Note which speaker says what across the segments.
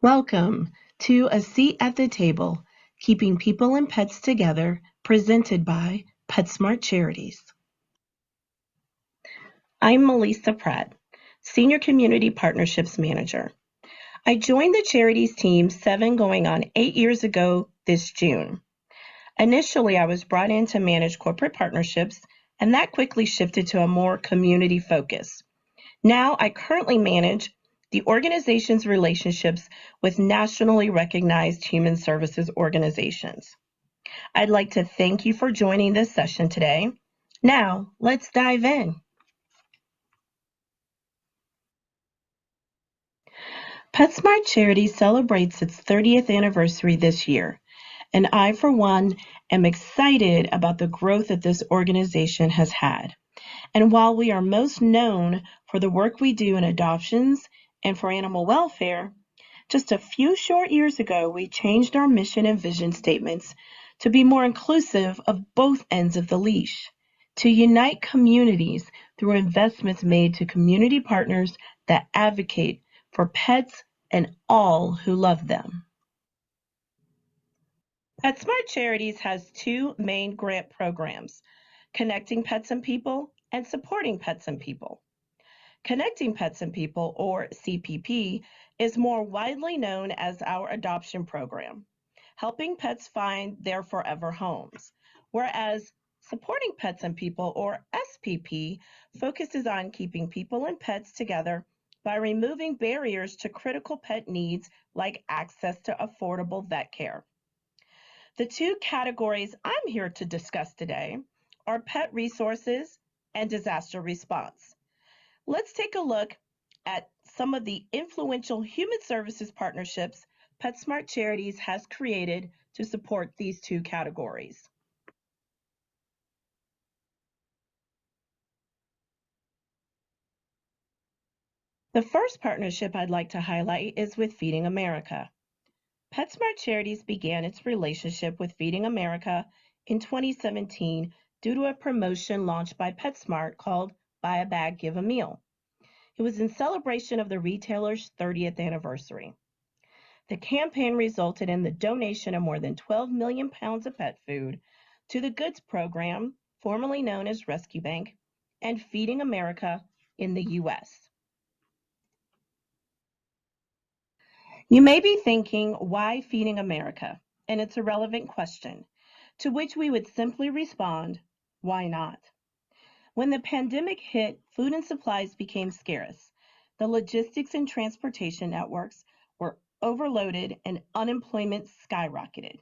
Speaker 1: Welcome to A Seat at the Table, Keeping People and Pets Together, presented by PetSmart Charities. I'm Melisa Pratt, Senior Community Partnerships Manager. I joined the Charities team 7 going on 8 years ago this June. Initially, I was brought in to manage corporate partnerships, and that quickly shifted to a more community focus. Now, I currently manage the organization's relationships with nationally recognized human services organizations. I'd like to thank you for joining this session today. Now, let's dive in. PetSmart Charities celebrates its 30th anniversary this year, and I, for one, am excited about the growth that this organization has had. And while we are most known for the work we do in adoptions and for animal welfare, just a few short years ago, we changed our mission and vision statements to be more inclusive of both ends of the leash, to unite communities through investments made to community partners that advocate for pets and all who love them. PetSmart Charities has 2 main grant programs, Connecting Pets and People and Supporting Pets and People. Connecting Pets and People, or CPP, is more widely known as our adoption program, helping pets find their forever homes, whereas Supporting Pets and People, or SPP, focuses on keeping people and pets together by removing barriers to critical pet needs like access to affordable vet care. The 2 categories I'm here to discuss today are pet resources and disaster response. Let's take a look at some of the influential human services partnerships PetSmart Charities has created to support these 2 categories. The first partnership I'd like to highlight is with Feeding America. PetSmart Charities began its relationship with Feeding America in 2017 due to a promotion launched by PetSmart called Buy a Bag, Give a Meal. It was in celebration of the retailer's 30th anniversary. The campaign resulted in the donation of more than 12 million pounds of pet food to the Goods Program, formerly known as Rescue Bank, and Feeding America in the U.S. You may be thinking, why Feeding America? And it's a relevant question, to which we would simply respond, why not? When the pandemic hit, food and supplies became scarce. The logistics and transportation networks were overloaded and unemployment skyrocketed.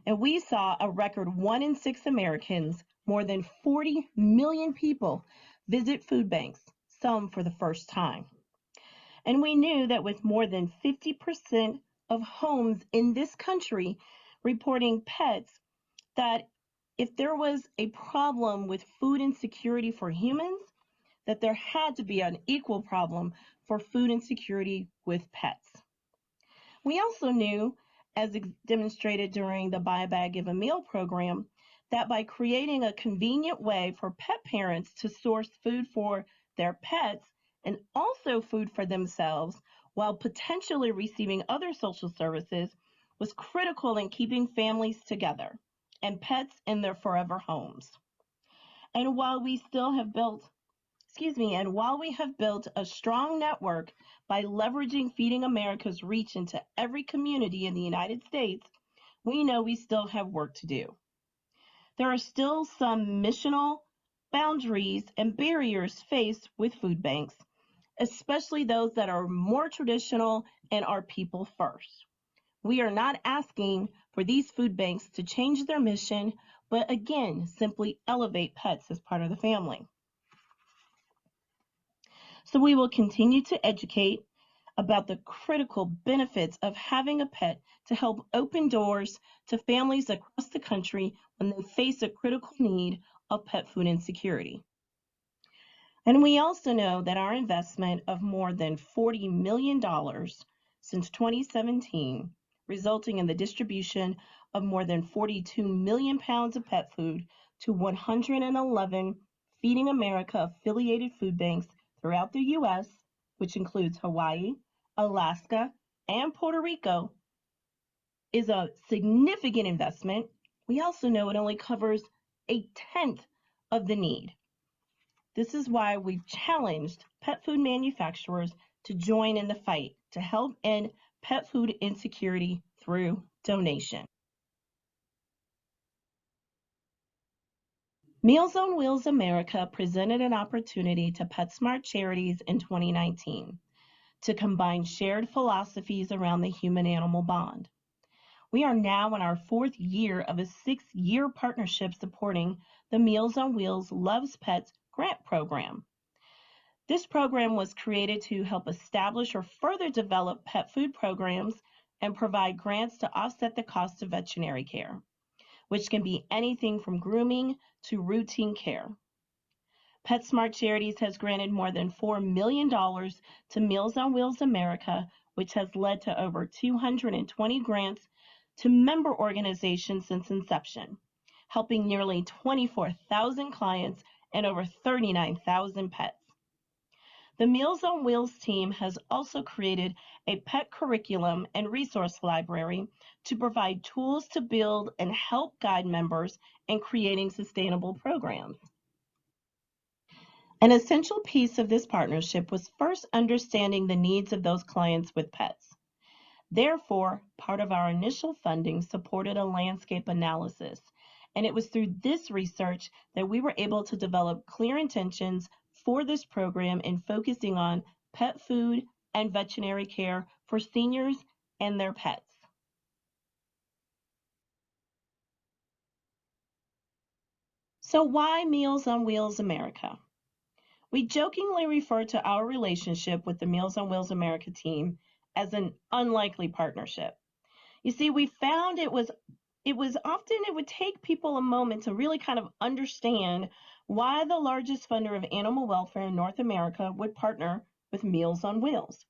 Speaker 1: And we saw a record 1 in 6 Americans, more than 40 million people, visit food banks, some for the first time. And we knew that with more than 50% of homes in this country reporting pets, that if there was a problem with food insecurity for humans, that there had to be an equal problem for food insecurity with pets. We also knew, as demonstrated during the Buy a Bag, Give a Meal program, that by creating a convenient way for pet parents to source food for their pets and also food for themselves while potentially receiving other social services was critical in keeping families together and pets in their forever homes. And while we have built a strong network by leveraging Feeding America's reach into every community in the United States, we know we still have work to do. There are still some missional boundaries and barriers faced with food banks, especially those that are more traditional and are people first. We are not asking for these food banks to change their mission, but again, simply elevate pets as part of the family. So we will continue to educate about the critical benefits of having a pet to help open doors to families across the country when they face a critical need of pet food insecurity. And we also know that our investment of more than $40 million since 2017, resulting in the distribution of more than 42 million pounds of pet food to 111 Feeding America affiliated food banks throughout the U.S., which includes Hawaii, Alaska, and Puerto Rico is a significant investment, we also know it only covers a tenth of the need. This is why we've challenged pet food manufacturers to join in the fight to help end pet food insecurity through donation. Meals on Wheels America presented an opportunity to PetSmart Charities in 2019 to combine shared philosophies around the human-animal bond. We are now in our fourth year of a 6-year partnership supporting the Meals on Wheels Loves Pets grant program. This program was created to help establish or further develop pet food programs and provide grants to offset the cost of veterinary care, which can be anything from grooming to routine care. PetSmart Charities has granted more than $4 million to Meals on Wheels America, which has led to over 220 grants to member organizations since inception, helping nearly 24,000 clients and over 39,000 pets. The Meals on Wheels team has also created a pet curriculum and resource library to provide tools to build and help guide members in creating sustainable programs. An essential piece of this partnership was first understanding the needs of those clients with pets. Therefore, part of our initial funding supported a landscape analysis, and it was through this research that we were able to develop clear intentions for this program in focusing on pet food and veterinary care for seniors and their pets. So why Meals on Wheels America? We jokingly refer to our relationship with the Meals on Wheels America team as an unlikely partnership. You see, we found it was often it would take people a moment to really kind of understand why the largest funder of animal welfare in North America would partner with Meals on Wheels.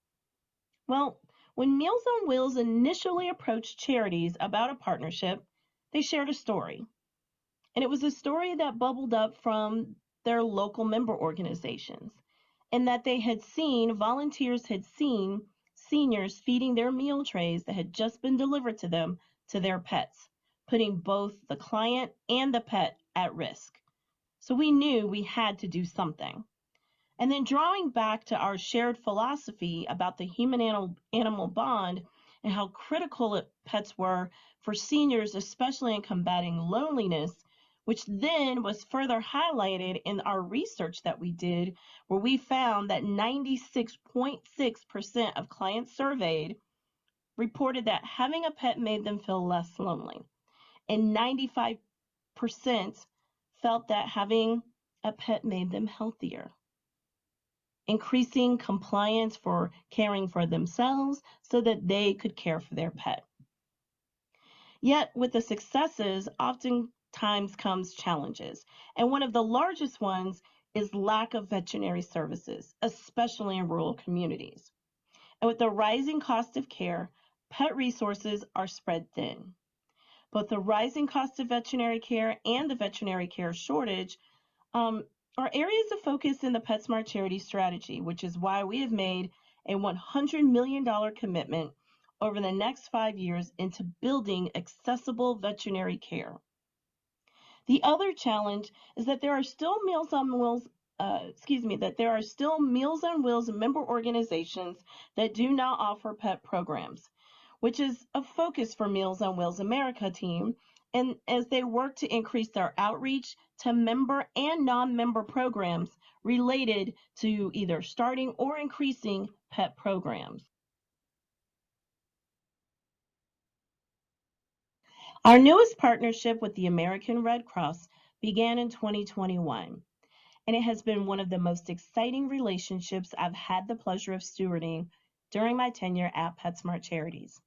Speaker 1: Well, when Meals on Wheels initially approached charities about a partnership, they shared a story. And it was a story that bubbled up from their local member organizations, and that they had seen, volunteers had seen seniors feeding their meal trays that had just been delivered to them to their pets, putting both the client and the pet at risk. So we knew we had to do something. And then drawing back to our shared philosophy about the human-animal bond and how critical pets were for seniors, especially in combating loneliness, which then was further highlighted in our research that we did, where we found that 96.6% of clients surveyed reported that having a pet made them feel less lonely, and 95% felt that having a pet made them healthier, increasing compliance for caring for themselves so that they could care for their pet. Yet with the successes, oftentimes comes challenges. And one of the largest ones is lack of veterinary services, especially in rural communities. And with the rising cost of care, pet resources are spread thin. Both the rising cost of veterinary care and the veterinary care shortage are areas of focus in the PetSmart Charity strategy, which is why we have made a $100 million commitment over the next 5 years into building accessible veterinary care. The other challenge is that there are still Meals on Wheels member organizations that do not offer pet programs, which is a focus for Meals on Wheels America team, and as they work to increase their outreach to member and non-member programs related to either starting or increasing pet programs. Our newest partnership with the American Red Cross began in 2021, and it has been one of the most exciting relationships I've had the pleasure of stewarding during my tenure at PetSmart Charities.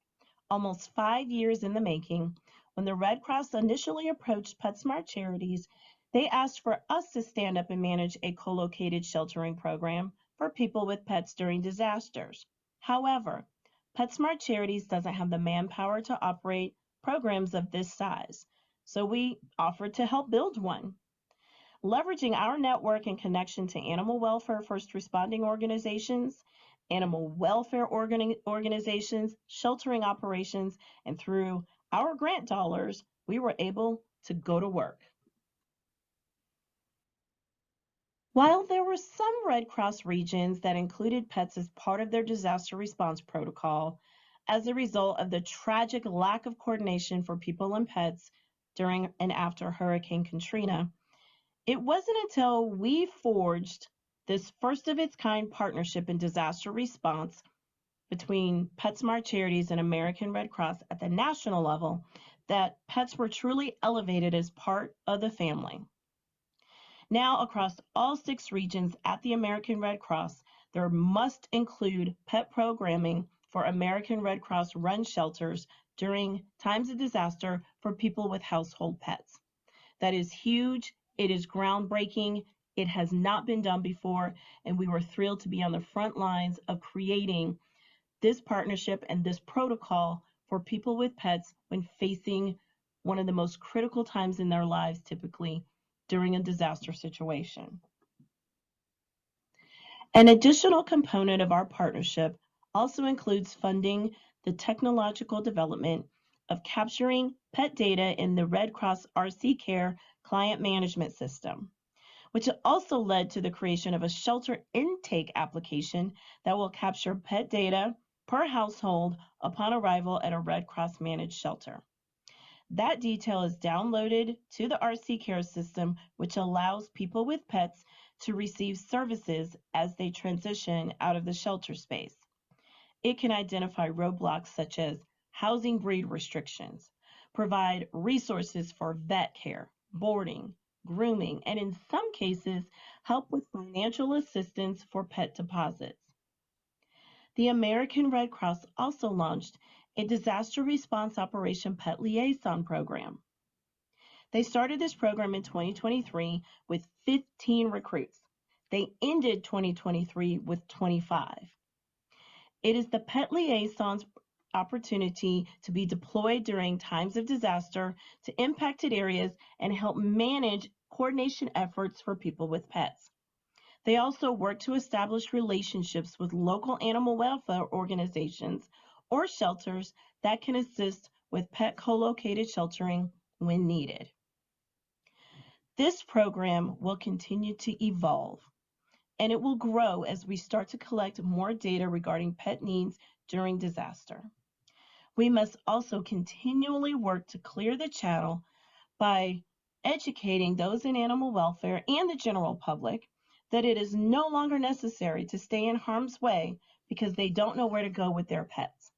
Speaker 1: Almost 5 years in the making, when the Red Cross initially approached PetSmart Charities, they asked for us to stand up and manage a co-located sheltering program for people with pets during disasters. However, PetSmart Charities doesn't have the manpower to operate programs of this size, so we offered to help build one. Leveraging our network and connection to animal welfare first responding organizations animal welfare organizations, sheltering operations, and through our grant dollars, we were able to go to work. While there were some Red Cross regions that included pets as part of their disaster response protocol, as a result of the tragic lack of coordination for people and pets during and after Hurricane Katrina, it wasn't until we forged this first of its kind partnership in disaster response between PetSmart Charities and American Red Cross at the national level that pets were truly elevated as part of the family. Now, across all 6 regions at the American Red Cross, there must include pet programming for American Red Cross run shelters during times of disaster for people with household pets. That is huge. It is groundbreaking. It has not been done before, and we were thrilled to be on the front lines of creating this partnership and this protocol for people with pets when facing one of the most critical times in their lives, typically during a disaster situation. An additional component of our partnership also includes funding the technological development of capturing pet data in the Red Cross RC Care client management system, which also led to the creation of a shelter intake application that will capture pet data per household upon arrival at a Red Cross managed shelter. That detail is downloaded to the RC Care system, which allows people with pets to receive services as they transition out of the shelter space. It can identify roadblocks such as housing breed restrictions, provide resources for vet care, boarding, grooming, and in some cases, help with financial assistance for pet deposits. The American Red Cross also launched a disaster response operation pet liaison program. They started this program in 2023 with 15 recruits. They ended 2023 with 25. It is the pet liaison's opportunity to be deployed during times of disaster to impacted areas and help manage coordination efforts for people with pets. They also work to establish relationships with local animal welfare organizations or shelters that can assist with pet co-located sheltering when needed. This program will continue to evolve, and it will grow as we start to collect more data regarding pet needs during disaster. We must also continually work to clear the channel by educating those in animal welfare and the general public that it is no longer necessary to stay in harm's way because they don't know where to go with their pets.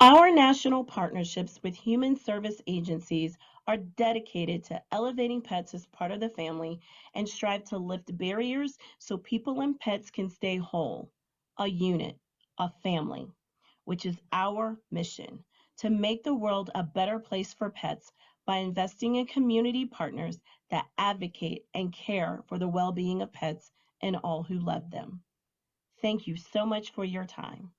Speaker 1: Our national partnerships with human service agencies are dedicated to elevating pets as part of the family and strive to lift barriers so people and pets can stay whole, a unit, a family, which is our mission to make the world a better place for pets by investing in community partners that advocate and care for the well-being of pets and all who love them. Thank you so much for your time.